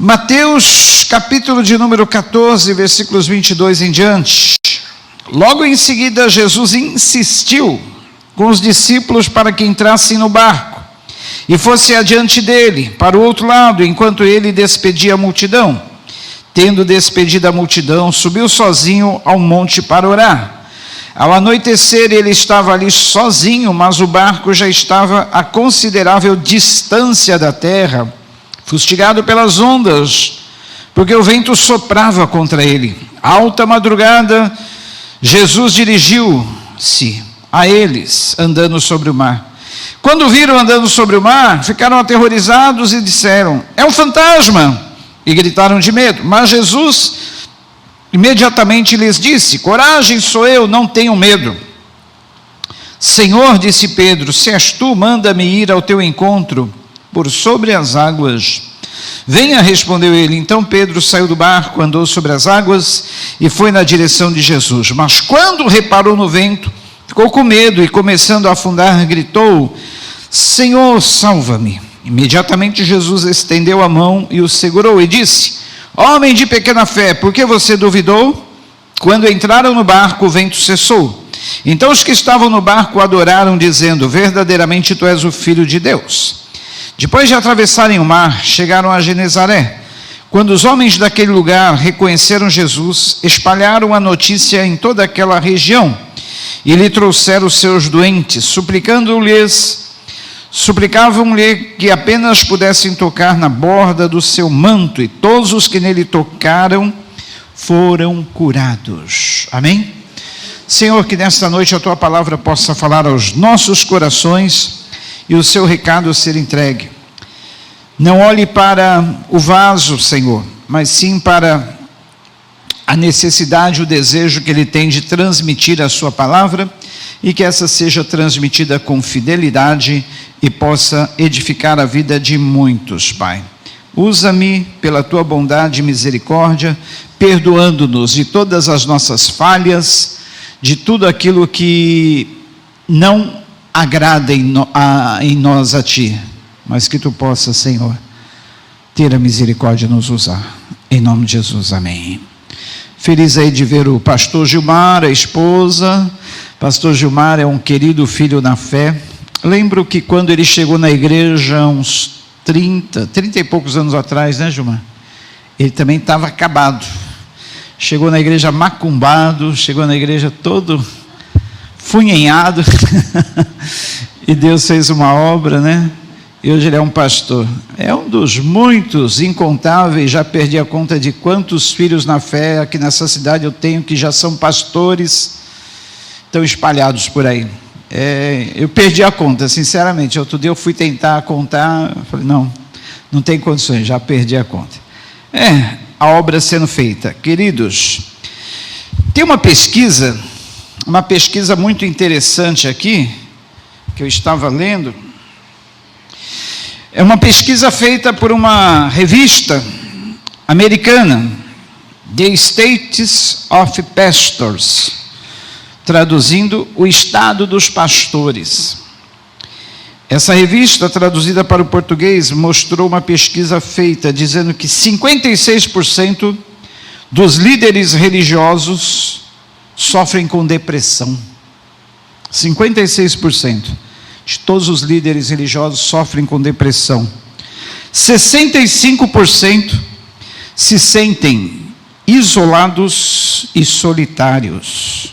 Mateus, capítulo de número 14, versículos 22 em diante. Logo em seguida, Jesus insistiu com os discípulos para que entrassem no barco e fosse adiante dele, para o outro lado, enquanto ele despedia a multidão. Tendo despedido a multidão, subiu sozinho ao monte para orar. Ao anoitecer, ele estava ali sozinho, mas o barco já estava a considerável distância da terra, fustigado pelas ondas, porque o vento soprava contra ele. Alta madrugada, Jesus dirigiu-se a eles, andando sobre o mar. Quando viram andando sobre o mar, ficaram aterrorizados e disseram: é um fantasma! E gritaram de medo. Mas Jesus imediatamente lhes disse: coragem, sou eu, não tenham medo. Senhor, disse Pedro, se és tu, manda-me ir ao teu encontro por sobre as águas. Venha, respondeu ele. Então Pedro saiu do barco, andou sobre as águas e foi na direção de Jesus. Mas quando reparou no vento, ficou com medo e, começando a afundar, gritou: Senhor, salva-me. Imediatamente Jesus estendeu a mão e o segurou e disse: homem de pequena fé, por que você duvidou? Quando entraram no barco, o vento cessou. Então os que estavam no barco adoraram, dizendo: verdadeiramente tu és o Filho de Deus. Depois de atravessarem o mar, chegaram a Genezaré. Quando os homens daquele lugar reconheceram Jesus, espalharam a notícia em toda aquela região e lhe trouxeram os seus doentes, suplicavam-lhe que apenas pudessem tocar na borda do seu manto, e todos os que nele tocaram foram curados. Amém? Senhor, que nesta noite a tua palavra possa falar aos nossos corações e o seu recado ser entregue. Não olhe para o vaso, Senhor, mas sim para a necessidade, o desejo que ele tem de transmitir a sua palavra, e que essa seja transmitida com fidelidade e possa edificar a vida de muitos, Pai. Usa-me pela tua bondade e misericórdia, perdoando-nos de todas as nossas falhas, de tudo aquilo que não agrada em nós a ti, mas que tu possas, Senhor, ter a misericórdia de nos usar. Em nome de Jesus, amém. Feliz aí de ver o pastor Gilmar, a esposa. Pastor Gilmar é um querido filho na fé. Lembro que quando ele chegou na igreja, uns 30 e poucos anos atrás, né, Gilmar? Ele também estava acabado. Chegou na igreja macumbado, chegou na igreja todo funhenhado. E Deus fez uma obra, né? E hoje ele é um pastor. É um dos muitos, incontáveis, já perdi a conta de quantos filhos na fé aqui nessa cidade eu tenho que já são pastores, estão espalhados por aí. Eu perdi a conta, sinceramente. Outro dia eu fui tentar contar, falei, não tem condições, já perdi a conta. A obra sendo feita. Queridos, tem uma pesquisa muito interessante aqui, que eu estava lendo. É uma pesquisa feita por uma revista americana, The Status of Pastors, traduzindo o estado dos pastores. Essa revista, traduzida para o português, mostrou uma pesquisa feita dizendo que 56% dos líderes religiosos sofrem com depressão. 56% de todos os líderes religiosos sofrem com depressão. 65% se sentem isolados e solitários.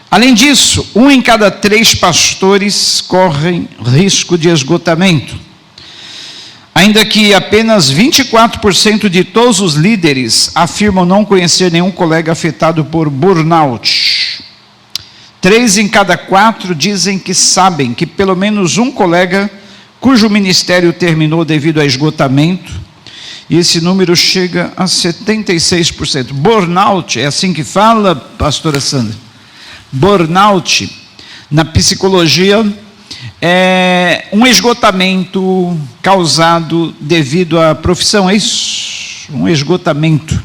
Além disso, 1 em cada 3 pastores correm risco de esgotamento. Ainda que apenas 24% de todos os líderes afirmam não conhecer nenhum colega afetado por burnout. 3 em cada 4 dizem que sabem que pelo menos um colega cujo ministério terminou devido a esgotamento, e esse número chega a 76%. Burnout, é assim que fala, pastora Sandra? Burnout, na psicologia, é um esgotamento causado devido à profissão, é isso? Um esgotamento,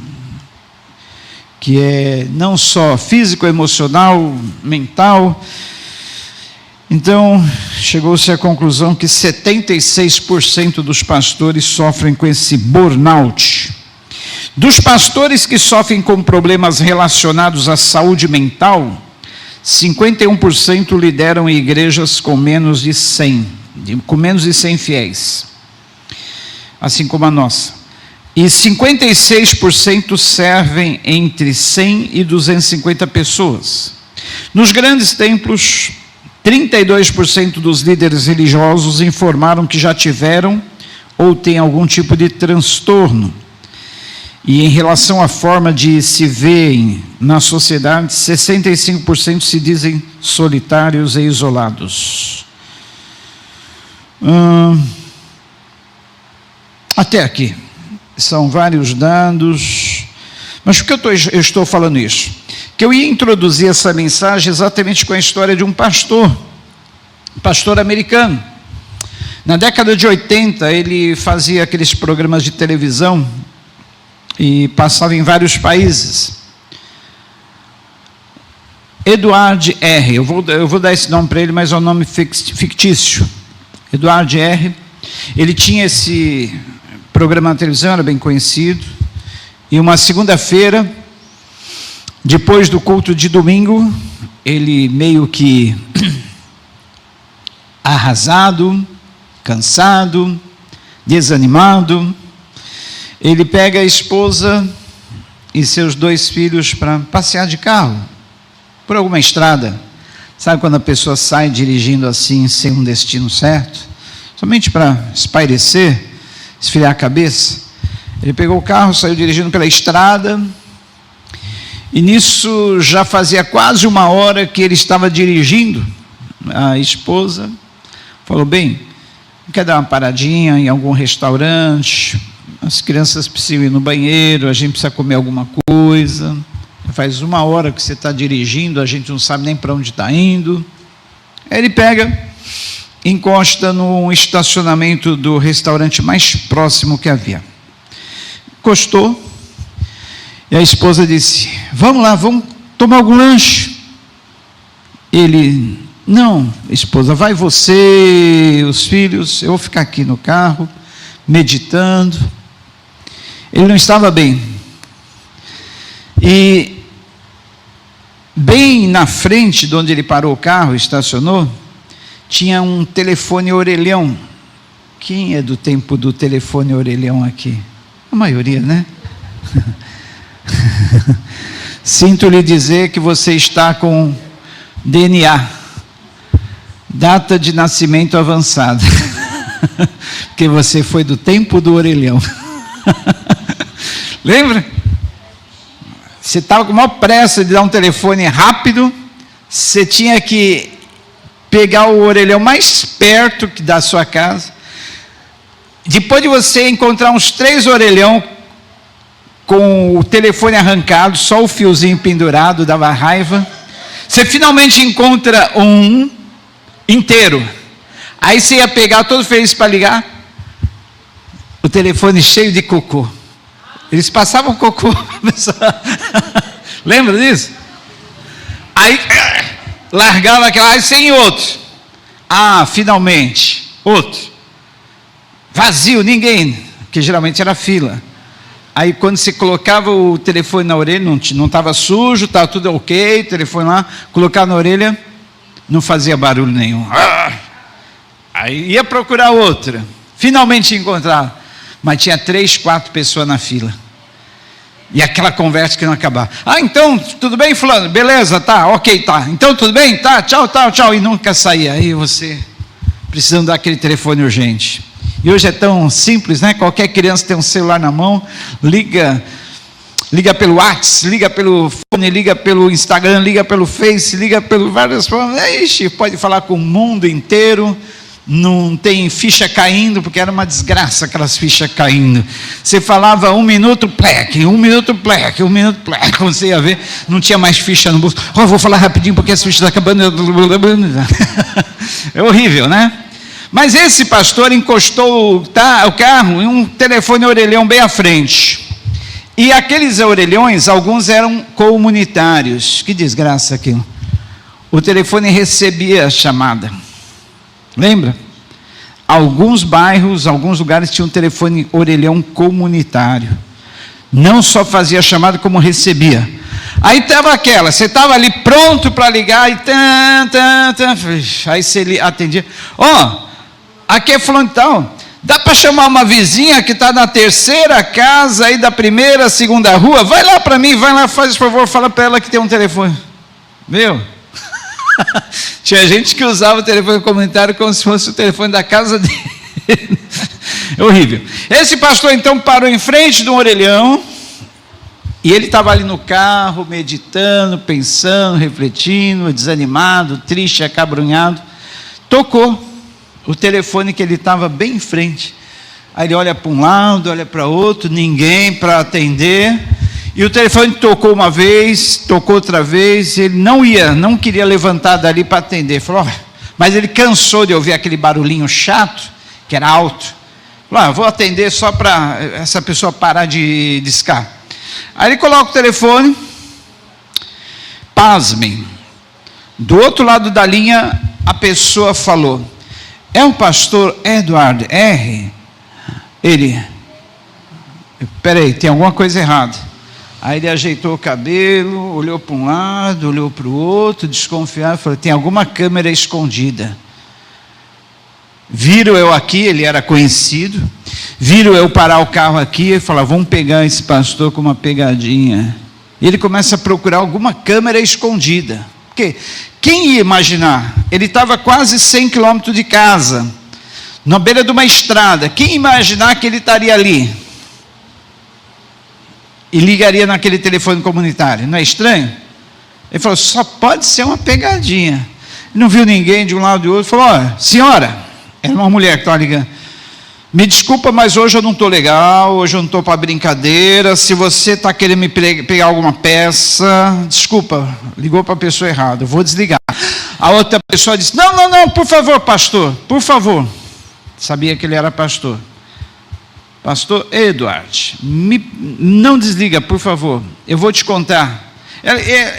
que é não só físico, emocional, mental. Então, chegou-se à conclusão que 76% dos pastores sofrem com esse burnout. Dos pastores que sofrem com problemas relacionados à saúde mental, 51% lideram igrejas com menos de 100 fiéis, assim como a nossa. E 56% servem entre 100 e 250 pessoas. Nos grandes templos, 32% dos líderes religiosos informaram que já tiveram ou têm algum tipo de transtorno. E em relação à forma de se verem na sociedade, 65% se dizem solitários e isolados. Até aqui. São vários dados. Mas por que eu estou falando isso? Que eu ia introduzir essa mensagem exatamente com a história de um pastor americano. Na década de 80, ele fazia aqueles programas de televisão e passava em vários países. Edward R. Eu vou dar esse nome para ele, mas é um nome fictício. Edward R. Ele tinha esse programa na televisão, era bem conhecido. E uma segunda-feira, depois do culto de domingo, ele meio que arrasado, cansado, desanimado, ele pega a esposa e seus 2 filhos para passear de carro por alguma estrada. Sabe quando a pessoa sai dirigindo assim, sem um destino certo? Somente para espairecer, esfriar a cabeça. Ele pegou o carro, saiu dirigindo pela estrada, e nisso já fazia quase 1 hora que ele estava dirigindo. A esposa falou: bem, quer dar uma paradinha em algum restaurante? As crianças precisam ir no banheiro, a gente precisa comer alguma coisa. Faz 1 hora que você está dirigindo, a gente não sabe nem para onde está indo. Aí ele pega, encosta no estacionamento do restaurante mais próximo que havia. Encostou, e a esposa disse: vamos lá, vamos tomar algum lanche. Ele: não, esposa, vai você, os filhos, eu vou ficar aqui no carro, meditando. Ele não estava bem. E bem na frente de onde ele parou o carro, estacionou, tinha um telefone orelhão. Quem é do tempo do telefone orelhão aqui? A maioria, né? Sinto lhe dizer que você está com DNA, data de nascimento avançada, porque você foi do tempo do orelhão. Lembra? Você estava com a maior pressa de dar um telefone rápido, você tinha que pegar o orelhão mais perto da sua casa. Depois de você encontrar uns 3 orelhão com o telefone arrancado, só o fiozinho pendurado, dava raiva. Você finalmente encontra um inteiro. Aí você ia pegar todo feliz para ligar, o telefone cheio de cocô. Eles passavam cocô. Lembra disso? Aí largava aquela, aí sem outro. Ah, finalmente, outro. Vazio, ninguém, que geralmente era fila. Aí quando você colocava o telefone na orelha, não estava sujo, estava tudo ok, telefone lá, colocava na orelha, não fazia barulho nenhum. Aí ia procurar outra, finalmente encontrava. Mas tinha 3, 4 pessoas na fila. E aquela conversa que não acabava. Ah, então, tudo bem, fulano? Beleza, tá, ok, tá. Então, tudo bem? Tá, tchau, tchau, tchau. E nunca saía. Aí você, precisando daquele telefone urgente. E hoje é tão simples, né? Qualquer criança tem um celular na mão, liga pelo WhatsApp, liga pelo fone, liga pelo Instagram, liga pelo Face, liga pelo várias formas. Ixi, pode falar com o mundo inteiro. Não tem ficha caindo, porque era uma desgraça aquelas fichas caindo. Você falava 1 minuto, pleque, 1 minuto, pleque, 1 minuto, pleque. Quando você ia ver, não tinha mais ficha no bolso. Vou falar rapidinho porque as fichas estão acabando. É horrível, né? Mas esse pastor encostou o carro em um telefone orelhão bem à frente. E aqueles orelhões, alguns eram comunitários. Que desgraça aquilo. O telefone recebia a chamada. Lembra? Alguns bairros, alguns lugares tinham um telefone orelhão comunitário. Não só fazia chamada, como recebia. Aí estava aquela, você estava ali pronto para ligar, e aí você atendia. Aqui é fulano e tal. Dá para chamar uma vizinha que está na terceira casa aí da primeira, segunda rua? Vai lá para mim, vai lá, faz favor, fala para ela que tem um telefone. Meu, tinha gente que usava o telefone comunitário como se fosse o telefone da casa dele. É horrível. Esse pastor então parou em frente de um orelhão, e ele estava ali no carro, meditando, pensando, refletindo, desanimado, triste, acabrunhado. Tocou o telefone que ele estava bem em frente. Aí ele olha para um lado, olha para outro, ninguém para atender. E o telefone tocou uma vez, tocou outra vez, ele não queria levantar dali para atender. Falou, mas ele cansou de ouvir aquele barulhinho chato, que era alto. Falou, vou atender só para essa pessoa parar de discar. Aí ele coloca o telefone, pasmem, do outro lado da linha, a pessoa falou, é o pastor Edward R? Ele, peraí, tem alguma coisa errada. Aí ele ajeitou o cabelo, olhou para um lado, olhou para o outro, desconfiado, falou, tem alguma câmera escondida. Viram eu aqui, ele era conhecido, viram eu parar o carro aqui e falaram, vamos pegar esse pastor com uma pegadinha. E ele começa a procurar alguma câmera escondida. Porque quem ia imaginar? Ele estava quase 100 quilômetros de casa, na beira de uma estrada. Quem ia imaginar que ele estaria ali? E ligaria naquele telefone comunitário. Não é estranho? Ele falou, só pode ser uma pegadinha. Não viu ninguém de um lado e do outro. Falou, senhora, era uma mulher que estava ligando, me desculpa, mas hoje eu não estou legal, hoje eu não estou para brincadeira, se você está querendo me pegar alguma peça, desculpa, ligou para a pessoa errada, eu vou desligar. A outra pessoa disse, não, por favor, pastor, por favor. Sabia que ele era pastor. Pastor Edward, não desliga, por favor, eu vou te contar.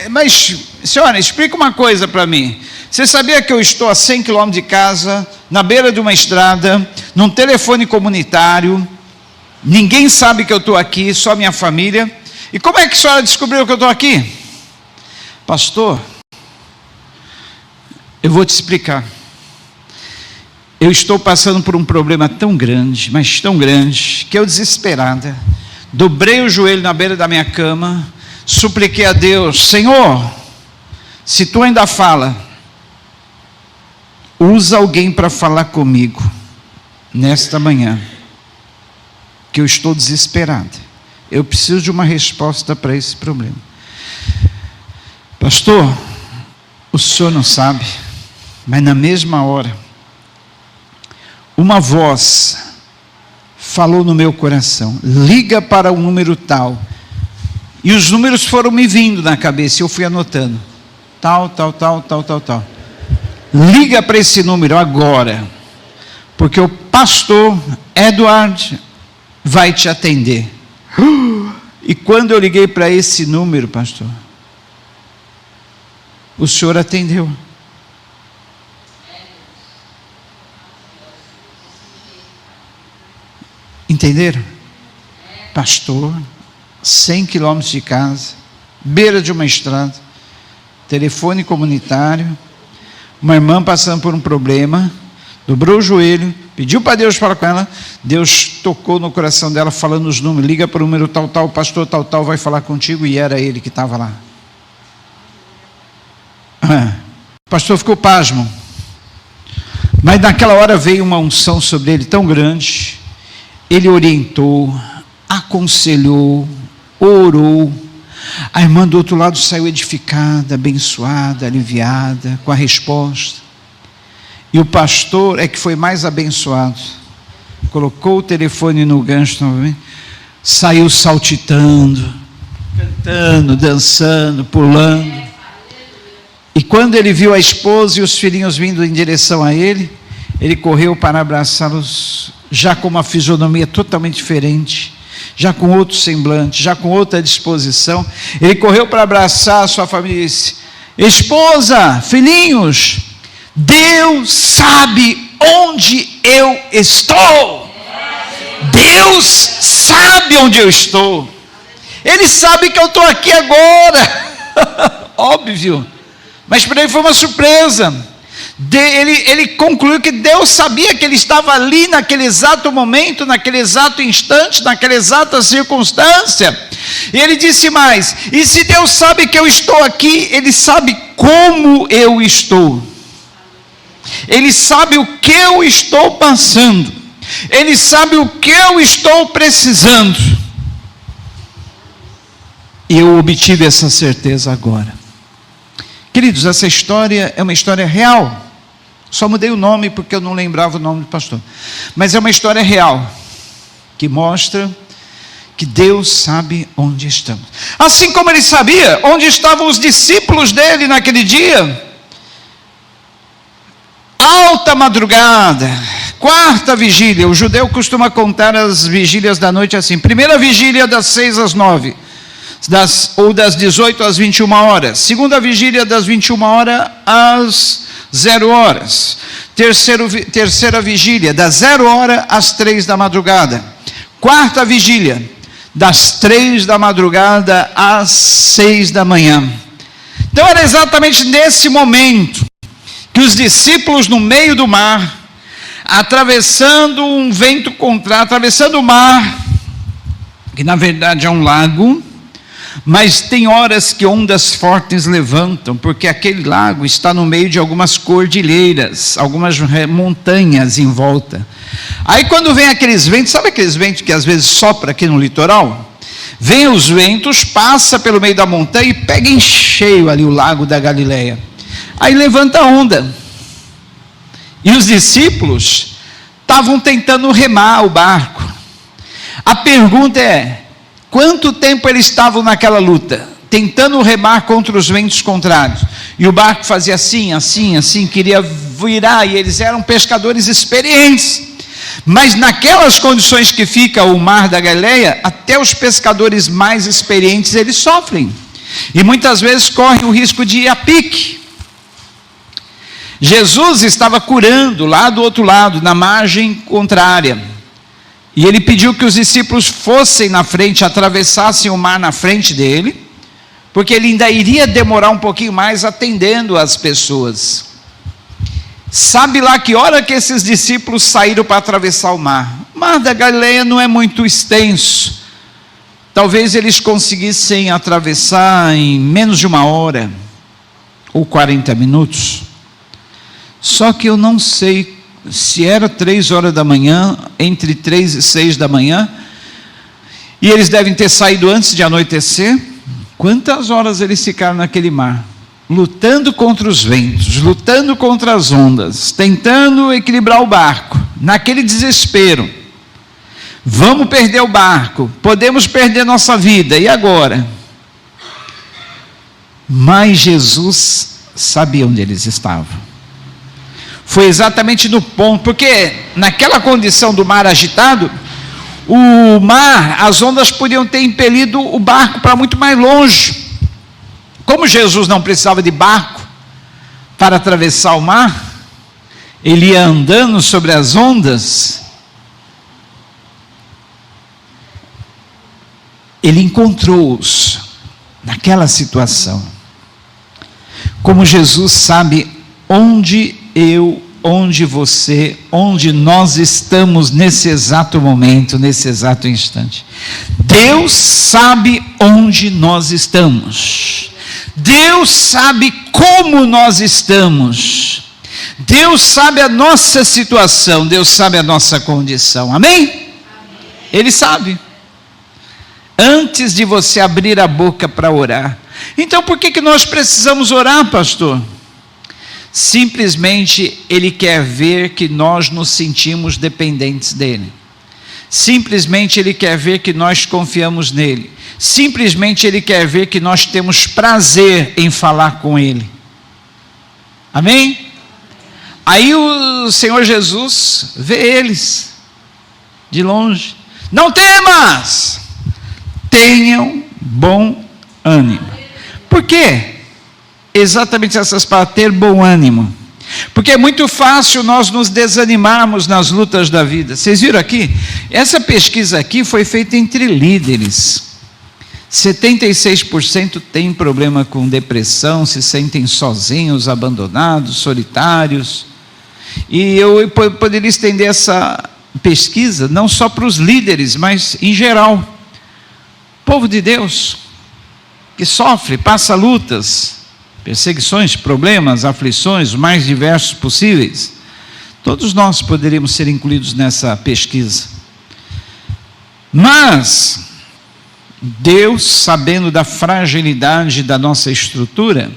Mas, senhora, explica uma coisa para mim. Você sabia que eu estou a 100 quilômetros de casa, na beira de uma estrada, num telefone comunitário, ninguém sabe que eu estou aqui, só minha família. E como é que a senhora descobriu que eu estou aqui? Pastor, eu vou te explicar. Eu estou passando por um problema tão grande, mas tão grande, que eu, desesperada, dobrei o joelho na beira da minha cama, supliquei a Deus, Senhor, se tu ainda fala, usa alguém para falar comigo nesta manhã, que eu estou desesperado, eu preciso de uma resposta para esse problema. Pastor, o senhor não sabe, mas na mesma hora, uma voz falou no meu coração, liga para o número tal, e os números foram me vindo na cabeça, e eu fui anotando, tal, liga para esse número agora, porque o pastor Edward vai te atender. E quando eu liguei para esse número, pastor, o senhor atendeu. Entenderam? Pastor, 100 quilômetros de casa, beira de uma estrada, telefone comunitário, uma irmã passando por um problema, dobrou o joelho, pediu para Deus falar com ela, Deus tocou no coração dela, falando os números, liga para o número tal, o pastor tal vai falar contigo, e era ele que estava lá. O pastor ficou pasmo, mas naquela hora veio uma unção sobre ele tão grande, ele orientou, aconselhou, orou, a irmã do outro lado saiu edificada, abençoada, aliviada, com a resposta, e o pastor é que foi mais abençoado, colocou o telefone no gancho novamente, saiu saltitando, cantando, dançando, pulando, e quando ele viu a esposa e os filhinhos vindo em direção a ele, ele correu para abraçá-los, já com uma fisionomia totalmente diferente, já com outro semblante, já com outra disposição. Ele correu para abraçar a sua família e disse, esposa, filhinhos, Deus sabe onde eu estou. Deus sabe onde eu estou. Ele sabe que eu estou aqui agora. Óbvio. Mas para ele foi uma surpresa. Ele concluiu que Deus sabia que ele estava ali naquele exato momento, naquele exato instante, naquela exata circunstância. E ele disse mais: e se Deus sabe que eu estou aqui, Ele sabe como eu estou. Ele sabe o que eu estou passando. Ele sabe o que eu estou precisando. E eu obtive essa certeza agora. Queridos, essa história é uma história real. Só mudei o nome porque eu não lembrava o nome do pastor. Mas é uma história real, que mostra que Deus sabe onde estamos. Assim como Ele sabia onde estavam os discípulos dele naquele dia. Alta madrugada, quarta vigília. O judeu costuma contar as vigílias da noite assim: primeira vigília das 6 às 9, ou das 18 às 21 horas. Segunda vigília das 21 horas às 0 horas. Terceira vigília das 0 hora às 3 da madrugada. Quarta vigília das 3 da madrugada às 6 da manhã. Então era exatamente nesse momento que os discípulos, no meio do mar, atravessando um vento contrário, atravessando o mar, que na verdade é um lago, mas tem horas que ondas fortes levantam, porque aquele lago está no meio de algumas cordilheiras, algumas montanhas em volta. Aí quando vem aqueles ventos, sabe aqueles ventos que às vezes sopra aqui no litoral? Vem os ventos, passa pelo meio da montanha e pega em cheio ali o lago da Galileia. Aí levanta a onda. E os discípulos estavam tentando remar o barco. A pergunta é: quanto tempo eles estavam naquela luta? Tentando remar contra os ventos contrários. E o barco fazia assim, assim, assim, queria virar, e eles eram pescadores experientes. Mas naquelas condições que fica o mar da Galileia, até os pescadores mais experientes, eles sofrem. E muitas vezes correm o risco de ir a pique. Jesus estava curando lá do outro lado, na margem contrária. E ele pediu que os discípulos fossem na frente, atravessassem o mar na frente dele, porque ele ainda iria demorar um pouquinho mais atendendo as pessoas. Sabe lá que hora que esses discípulos saíram para atravessar o mar? O mar da Galileia não é muito extenso. Talvez eles conseguissem atravessar em menos de 1 hora, ou 40 minutos. Só que eu não sei se era 3 horas da manhã, entre 3 e 6 da manhã, e eles devem ter saído antes de anoitecer. Quantas horas eles ficaram naquele mar? Lutando contra os ventos, lutando contra as ondas, tentando equilibrar o barco, naquele desespero. Vamos perder o barco, podemos perder nossa vida, e agora? Mas Jesus sabia onde eles estavam. Foi exatamente no ponto, porque naquela condição do mar agitado, o mar, as ondas podiam ter impelido o barco para muito mais longe. Como Jesus não precisava de barco para atravessar o mar, ele ia andando sobre as ondas. Ele encontrou-os naquela situação. Como Jesus sabe onde onde você, onde nós estamos nesse exato momento, nesse exato instante. Deus sabe onde nós estamos. Deus sabe como nós estamos. Deus sabe a nossa situação, Deus sabe a nossa condição. Amém? Ele sabe. Antes de você abrir a boca para orar. Então por que nós precisamos orar, pastor? Simplesmente Ele quer ver que nós nos sentimos dependentes dEle. Simplesmente Ele quer ver que nós confiamos nele. Simplesmente Ele quer ver que nós temos prazer em falar com Ele. Amém? Aí o Senhor Jesus vê eles de longe. Não temas, tenham bom ânimo. Por quê? Exatamente essas palavras, ter bom ânimo. Porque é muito fácil nós nos desanimarmos nas lutas da vida. Vocês viram aqui? Essa pesquisa aqui foi feita entre líderes. 76% tem problema com depressão, se sentem sozinhos, abandonados, solitários. E eu poderia estender essa pesquisa não só para os líderes, mas em geral. Povo de Deus que sofre, passa lutas, perseguições, problemas, aflições, os mais diversos possíveis. Todos nós poderíamos ser incluídos nessa pesquisa. Mas Deus, sabendo da fragilidade da nossa estrutura,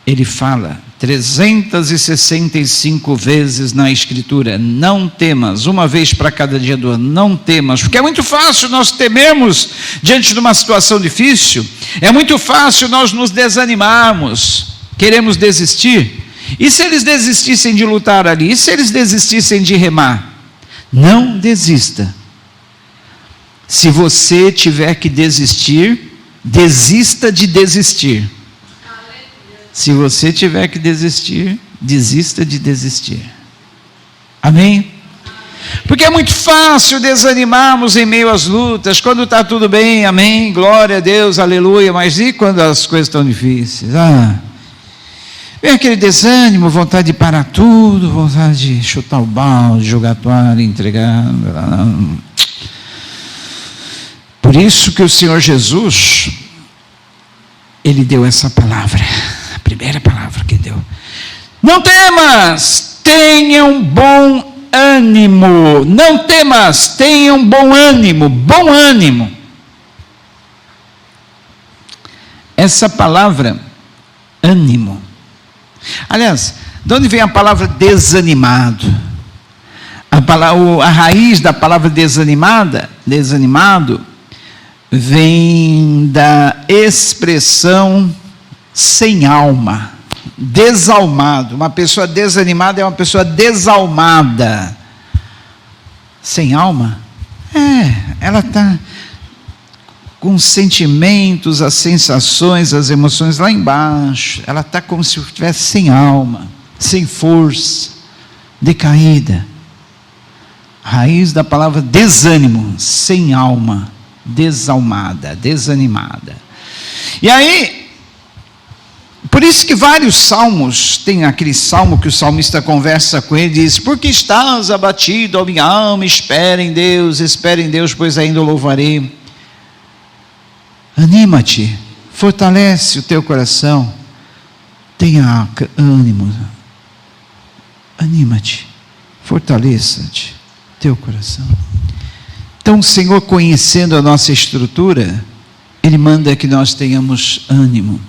Ele fala 365 vezes na Escritura: não temas, uma vez para cada dia do ano, não temas, porque é muito fácil nós temermos diante de uma situação difícil, é muito fácil nós nos desanimarmos, queremos desistir. E se eles desistissem de lutar ali? E se eles desistissem de remar? Não desista. Se você tiver que desistir, desista de desistir. Se você tiver que desistir, desista de desistir. Amém? Porque é muito fácil desanimarmos em meio às lutas, quando está tudo bem, amém, glória a Deus, aleluia, mas e quando as coisas estão difíceis? Vem aquele desânimo, vontade de parar tudo, vontade de chutar o balde, jogar a toalha, entregar. Por isso que o Senhor Jesus, Ele deu essa palavra, a primeira palavra que deu: não temas, tenham bom ânimo. Não temas, tenham bom ânimo, bom ânimo. Essa palavra, ânimo. Aliás, de onde vem a palavra desanimado? A raiz da palavra desanimado, vem da expressão sem alma, desalmado. Uma pessoa desanimada é uma pessoa desalmada. Sem alma? Ela está com os sentimentos, as sensações, as emoções lá embaixo. Ela está como se estivesse sem alma, sem força, decaída. A raiz da palavra desânimo, sem alma, desalmada, desanimada. E aí, por isso que vários salmos, tem aquele salmo que o salmista conversa com ele e diz: porque estás abatido, ó minha alma, espera em Deus, pois ainda o louvarei. Anima-te, fortalece o teu coração, tenha ânimo, anima-te, fortaleça-te teu coração. Então o Senhor, conhecendo a nossa estrutura, Ele manda que nós tenhamos ânimo.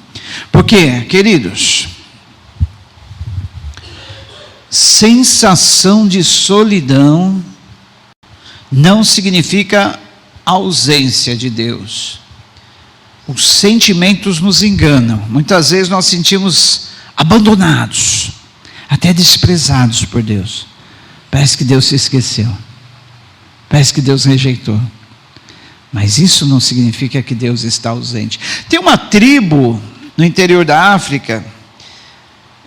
Porque, queridos, sensação de solidão não significa ausência de Deus. Os sentimentos nos enganam. Muitas vezes nós sentimos abandonados, até desprezados por Deus. Parece que Deus se esqueceu. Parece que Deus rejeitou. Mas isso não significa que Deus está ausente. Tem uma tribo no interior da África,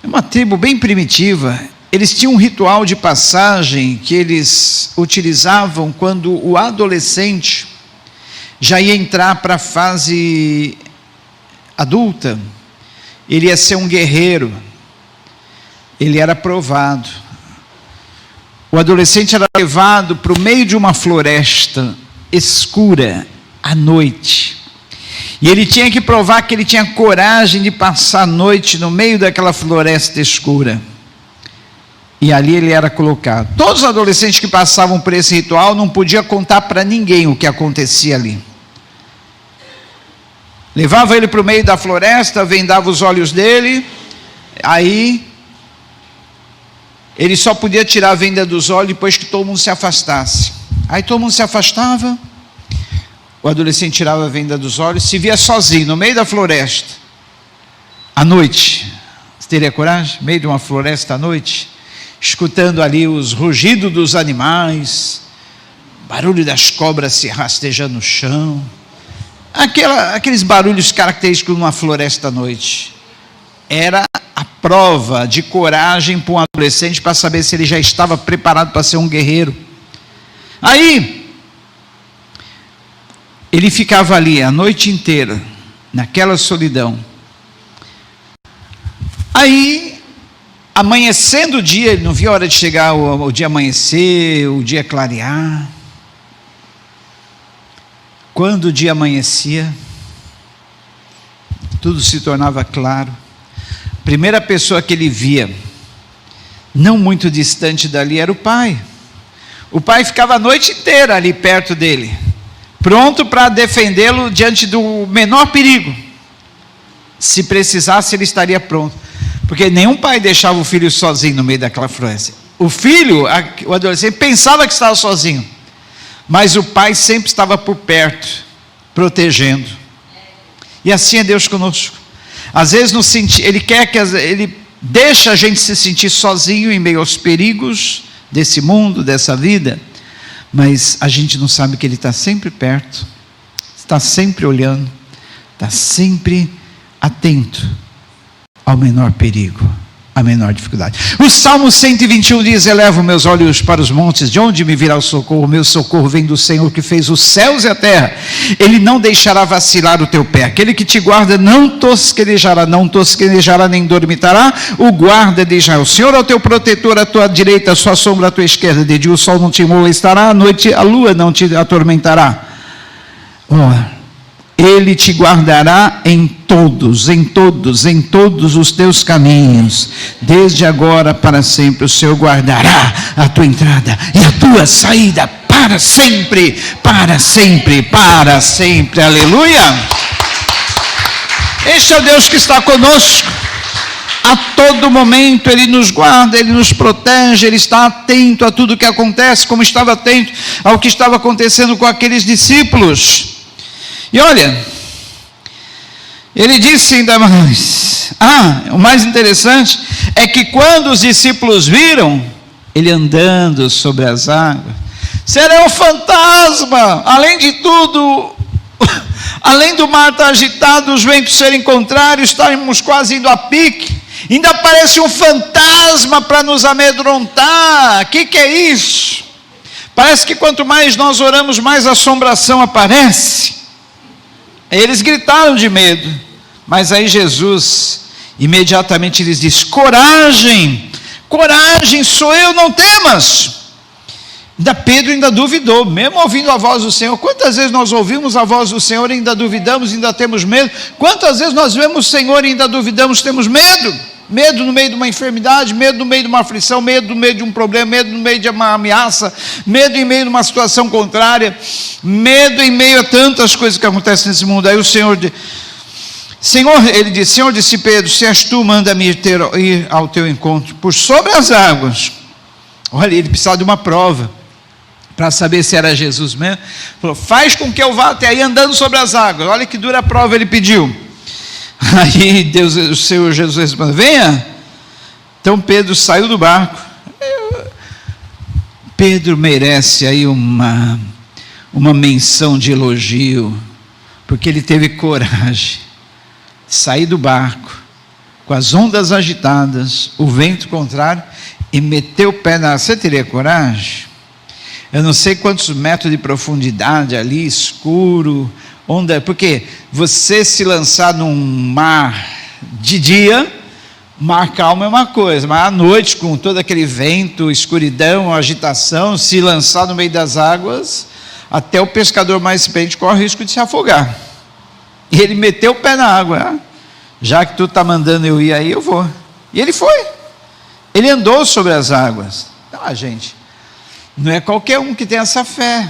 uma tribo bem primitiva. Eles tinham um ritual de passagem que eles utilizavam quando o adolescente já ia entrar para a fase adulta. Ele ia ser um guerreiro, ele era provado. O adolescente era levado para o meio de uma floresta escura, à noite, e ele tinha que provar que ele tinha coragem de passar a noite no meio daquela floresta escura, e ali ele era colocado. Todos os adolescentes que passavam por esse ritual não podiam contar para ninguém o que acontecia ali. Levava ele para o meio da floresta, vendava os olhos dele, aí ele só podia tirar a venda dos olhos depois que todo mundo se afastasse. Aí todo mundo se afastava, o adolescente tirava a venda dos olhos, se via sozinho no meio da floresta, à noite. Você teria coragem? No meio de uma floresta à noite, escutando ali os rugidos dos animais, barulho das cobras se rastejando no chão, aqueles barulhos característicos de uma floresta à noite. Era a prova de coragem para um adolescente, para saber se ele já estava preparado para ser um guerreiro. Aí, Ele ficava ali a noite inteira, naquela solidão. Aí, amanhecendo o dia, ele não via a hora de chegar o dia amanhecer, o dia clarear. Quando o dia amanhecia, tudo se tornava claro. A primeira pessoa que ele via, não muito distante dali, era o pai. O pai ficava a noite inteira ali perto dele, pronto para defendê-lo diante do menor perigo. Se precisasse, ele estaria pronto, porque nenhum pai deixava o filho sozinho no meio daquela floresta. O filho, o adolescente, pensava que estava sozinho, mas o pai sempre estava por perto, protegendo. E assim é Deus conosco. Às vezes Ele quer que Ele deixa a gente se sentir sozinho em meio aos perigos desse mundo, dessa vida, mas a gente não sabe que Ele está sempre perto, está sempre olhando, está sempre atento ao menor perigo, à menor dificuldade. O Salmo 121 diz: elevo meus olhos para os montes, de onde me virá o socorro? Meu socorro vem do Senhor que fez os céus e a terra. Ele não deixará vacilar o teu pé. Aquele que te guarda não tosquenejará nem dormitará. O guarda de Israel. O Senhor é o teu protetor, à tua direita, a sua sombra à tua esquerda. De dia o sol não te molestará, à noite a lua não te atormentará. Ele te guardará em todos os teus caminhos, desde agora para sempre. O Senhor guardará a tua entrada e a tua saída para sempre, para sempre, para sempre. Aleluia! Este é o Deus que está conosco. A todo momento Ele nos guarda, Ele nos protege, Ele está atento a tudo que acontece, como estava atento ao que estava acontecendo com aqueles discípulos. E olha, ele disse ainda mais, o mais interessante é que quando os discípulos viram Ele andando sobre as águas, será um fantasma, além de tudo, além do mar estar agitado, os ventos serem contrários, estávamos quase indo a pique, ainda aparece um fantasma para nos amedrontar. O que é isso? Parece que quanto mais nós oramos, mais assombração aparece. Eles gritaram de medo, mas aí Jesus imediatamente lhes disse: coragem, sou eu, não temas. Pedro ainda duvidou, mesmo ouvindo a voz do Senhor. Quantas vezes nós ouvimos a voz do Senhor e ainda duvidamos, ainda temos medo? Quantas vezes nós vemos o Senhor e ainda duvidamos, temos medo? Medo no meio de uma enfermidade, medo no meio de uma aflição, medo no meio de um problema, medo no meio de uma ameaça, medo em meio de uma situação contrária, medo em meio a tantas coisas que acontecem nesse mundo. Aí o Senhor ele disse: Senhor, disse Pedro, se és tu, manda-me ir ao teu encontro por sobre as águas. Olha, ele precisava de uma prova para saber se era Jesus mesmo. Falou: faz com que eu vá até aí andando sobre as águas. Olha que dura prova ele pediu. Aí o Senhor Jesus respondeu: venha. Então Pedro saiu do barco. Pedro merece aí uma menção de elogio, porque ele teve coragem de sair do barco, com as ondas agitadas, o vento contrário, e meter o pé na água. Você teria coragem? Eu não sei quantos metros de profundidade ali, escuro, onda, porque você se lançar num mar de dia, mar calmo é uma coisa, mas à noite, com todo aquele vento, escuridão, agitação, se lançar no meio das águas, até o pescador mais experiente corre o risco de se afogar. E ele meteu o pé na água: já que tu está mandando eu ir aí, eu vou. E ele foi, ele andou sobre as águas. Então, gente, não é qualquer um que tem essa fé.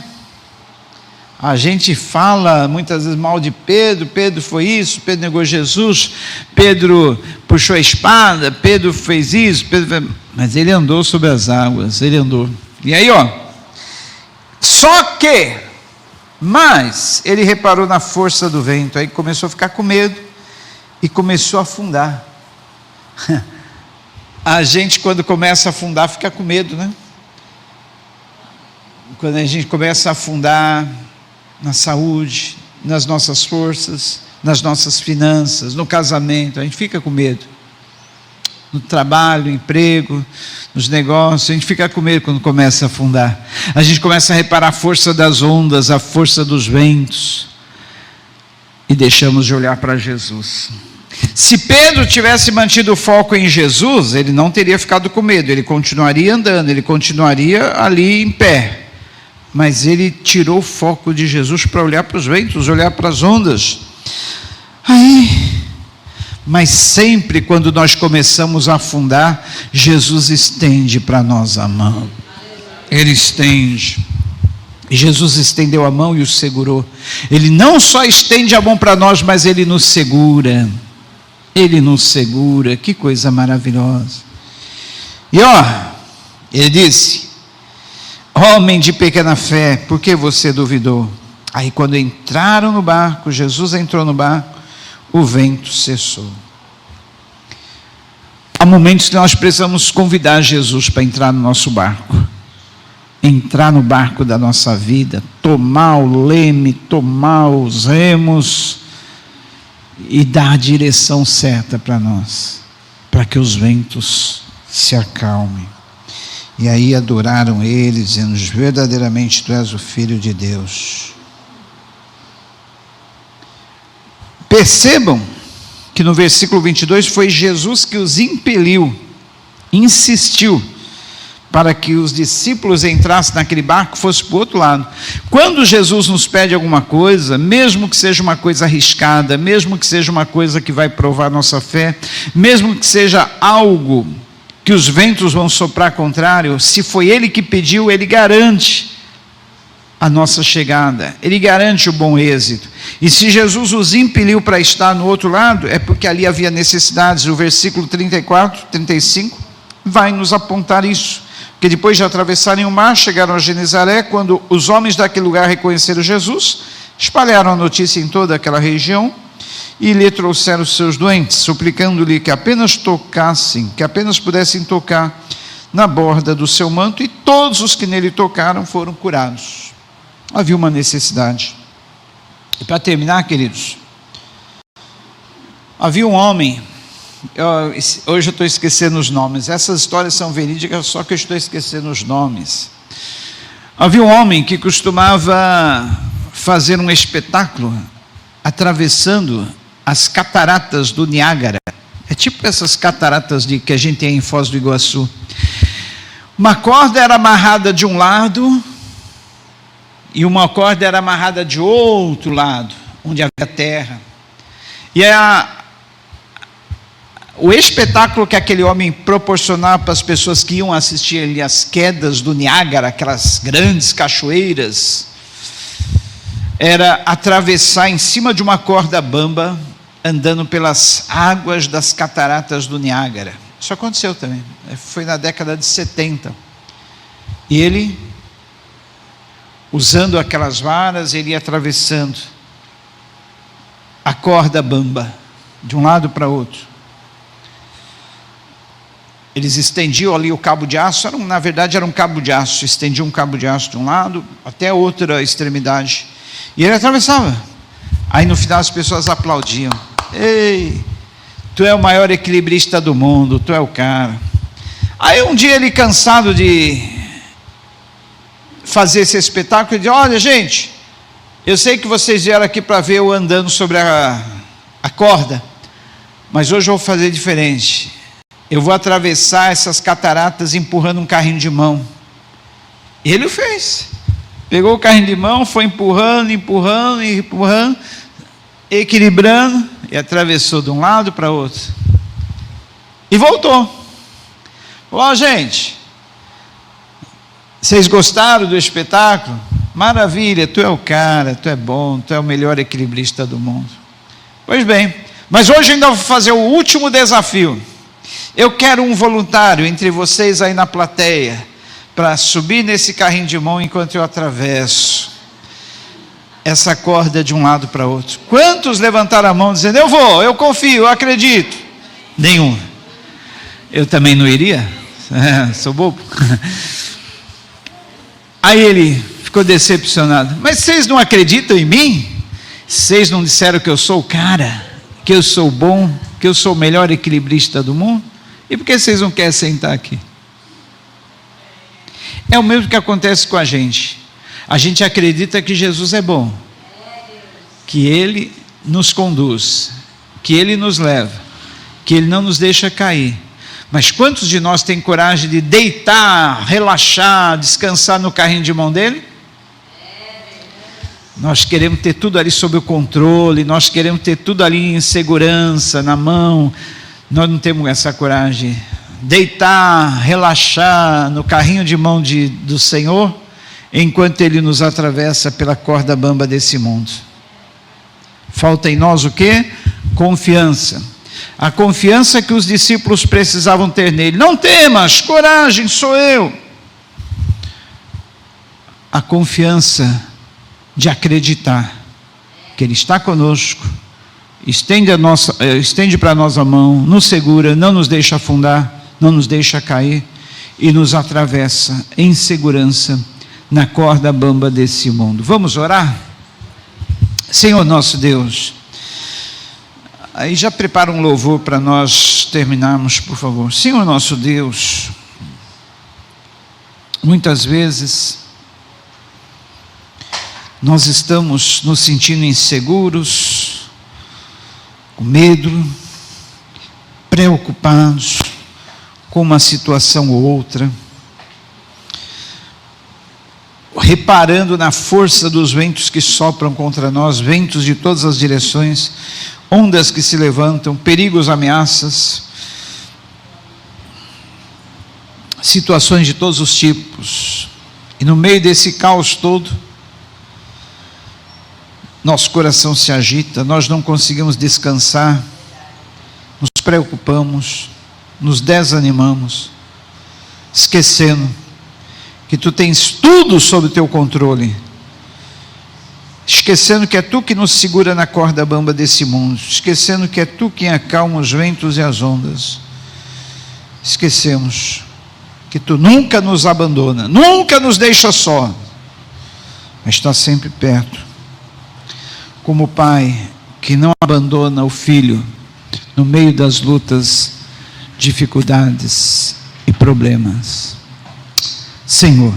A gente fala muitas vezes mal de Pedro. Pedro foi isso, Pedro negou Jesus, Pedro puxou a espada, Pedro fez isso, mas ele andou sobre as águas, ele andou. E aí, mas ele reparou na força do vento, aí começou a ficar com medo e começou a afundar. A gente, quando começa a afundar, fica com medo, né? Quando a gente começa a afundar na saúde, nas nossas forças, nas nossas finanças, no casamento, a gente fica com medo. No trabalho, no emprego, nos negócios, a gente fica com medo quando começa a afundar. A gente começa a reparar a força das ondas, a força dos ventos. e deixamos de olhar para Jesus. Se Pedro tivesse mantido o foco em Jesus, ele não teria ficado com medo, ele continuaria andando, ele continuaria ali em pé. Mas ele tirou o foco de Jesus para olhar para os ventos, olhar para as ondas. Mas sempre quando nós começamos a afundar, Jesus estende para nós a mão. Ele estende. E Jesus estendeu a mão e o segurou. Ele não só estende a mão para nós, mas ele nos segura. Ele nos segura, que coisa maravilhosa. E ele disse: homem de pequena fé, por que você duvidou? Aí quando entraram no barco, Jesus entrou no barco, o vento cessou. Há momentos que nós precisamos convidar Jesus para entrar no nosso barco. Entrar no barco da nossa vida, tomar o leme, tomar os remos e dar a direção certa para nós, para que os ventos se acalmem. E aí adoraram ele, dizendo: verdadeiramente tu és o Filho de Deus. Percebam que no versículo 22 foi Jesus que os impeliu, insistiu, para que os discípulos entrassem naquele barco, fosse para o outro lado. Quando Jesus nos pede alguma coisa, mesmo que seja uma coisa arriscada, mesmo que seja uma coisa que vai provar nossa fé, mesmo que seja algo que os ventos vão soprar contrário, se foi Ele que pediu, Ele garante a nossa chegada, Ele garante o bom êxito. E se Jesus os impeliu para estar no outro lado, é porque ali havia necessidades. O versículo 34, 35 vai nos apontar isso. Que depois de atravessarem o mar, chegaram a Genezaré. Quando os homens daquele lugar reconheceram Jesus, espalharam a notícia em toda aquela região e lhe trouxeram os seus doentes, suplicando-lhe que apenas tocassem, que apenas pudessem tocar na borda do seu manto, e todos os que nele tocaram foram curados. Havia uma necessidade. E para terminar, queridos, havia um homem. Hoje eu estou esquecendo os nomes. Essas histórias são verídicas, só que eu estou esquecendo os nomes. Havia um homem que costumava fazer um espetáculo atravessando as cataratas do Niágara. É tipo essas cataratas que a gente tem em Foz do Iguaçu. Uma corda era amarrada de um lado e uma corda era amarrada de outro lado, onde havia terra. E o espetáculo que aquele homem proporcionava para as pessoas que iam assistir ali as quedas do Niágara, aquelas grandes cachoeiras, era atravessar em cima de uma corda bamba, andando pelas águas das cataratas do Niágara. Isso aconteceu também, foi na década de 70. E ele, usando aquelas varas, ele ia atravessando a corda bamba, de um lado para outro. Eles estendiam ali o cabo de aço, na verdade era um cabo de aço, estendiam um cabo de aço de um lado até a outra extremidade, e ele atravessava. Aí no final as pessoas aplaudiam: ei, tu é o maior equilibrista do mundo, tu é o cara. Aí um dia ele, cansado de fazer esse espetáculo, ele disse: olha gente, eu sei que vocês vieram aqui para ver eu andando sobre a corda, mas hoje eu vou fazer diferente. Eu vou atravessar essas cataratas empurrando um carrinho de mão. E ele o fez. Pegou o carrinho de mão, foi empurrando, equilibrando, e atravessou de um lado para outro. E voltou. Falou: gente, vocês gostaram do espetáculo? Maravilha, tu é o cara, tu é bom, tu é o melhor equilibrista do mundo. Pois bem, mas hoje ainda vou fazer o último desafio. Eu quero um voluntário entre vocês aí na plateia, para subir nesse carrinho de mão enquanto eu atravesso essa corda de um lado para outro. Quantos levantaram a mão dizendo: eu vou, eu confio, eu acredito? Nenhum. Eu também não iria? Sou bobo. Aí ele ficou decepcionado: mas vocês não acreditam em mim? Vocês não disseram que eu sou o cara, que eu sou bom, que eu sou o melhor equilibrista do mundo? E por que vocês não querem sentar aqui? É o mesmo que acontece com a gente. A gente acredita que Jesus é bom, que Ele nos conduz, que Ele nos leva, que Ele não nos deixa cair. Mas quantos de nós tem coragem de deitar, relaxar, descansar no carrinho de mão dele? Nós queremos ter tudo ali sob o controle, nós queremos ter tudo ali em segurança, na mão. Nós não temos essa coragem. Deitar, relaxar no carrinho de mão do Senhor, enquanto Ele nos atravessa pela corda bamba desse mundo. Falta em nós o quê? Confiança. A confiança que os discípulos precisavam ter nele. Não temas, coragem, sou eu. A confiança de acreditar que Ele está conosco, estende para nós a mão, nos segura, não nos deixa afundar, não nos deixa cair e nos atravessa em segurança na corda bamba desse mundo. Vamos orar? Senhor nosso Deus, aí já prepara um louvor para nós terminarmos, por favor. Senhor nosso Deus, muitas vezes nós estamos nos sentindo inseguros, com medo, preocupados com uma situação ou outra, reparando na força dos ventos que sopram contra nós, ventos de todas as direções, ondas que se levantam, perigos, ameaças, situações de todos os tipos, e no meio desse caos todo, nosso coração se agita, nós não conseguimos descansar, nos preocupamos, nos desanimamos, esquecendo que Tu tens tudo sob Teu controle, esquecendo que é Tu que nos segura na corda bamba desse mundo, esquecendo que é Tu quem acalma os ventos e as ondas, esquecemos que Tu nunca nos abandona, nunca nos deixa só, mas está sempre perto, como o pai que não abandona o filho no meio das lutas, dificuldades e problemas. Senhor,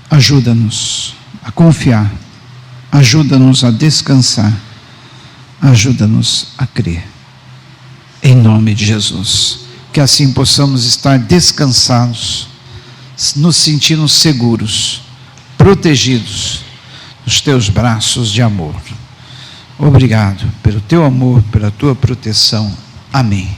ajuda-nos a confiar, ajuda-nos a descansar, ajuda-nos a crer, em nome de Jesus, que assim possamos estar descansados, nos sentindo seguros, protegidos, nos Teus braços de amor. Obrigado pelo Teu amor, pela Tua proteção. Amém.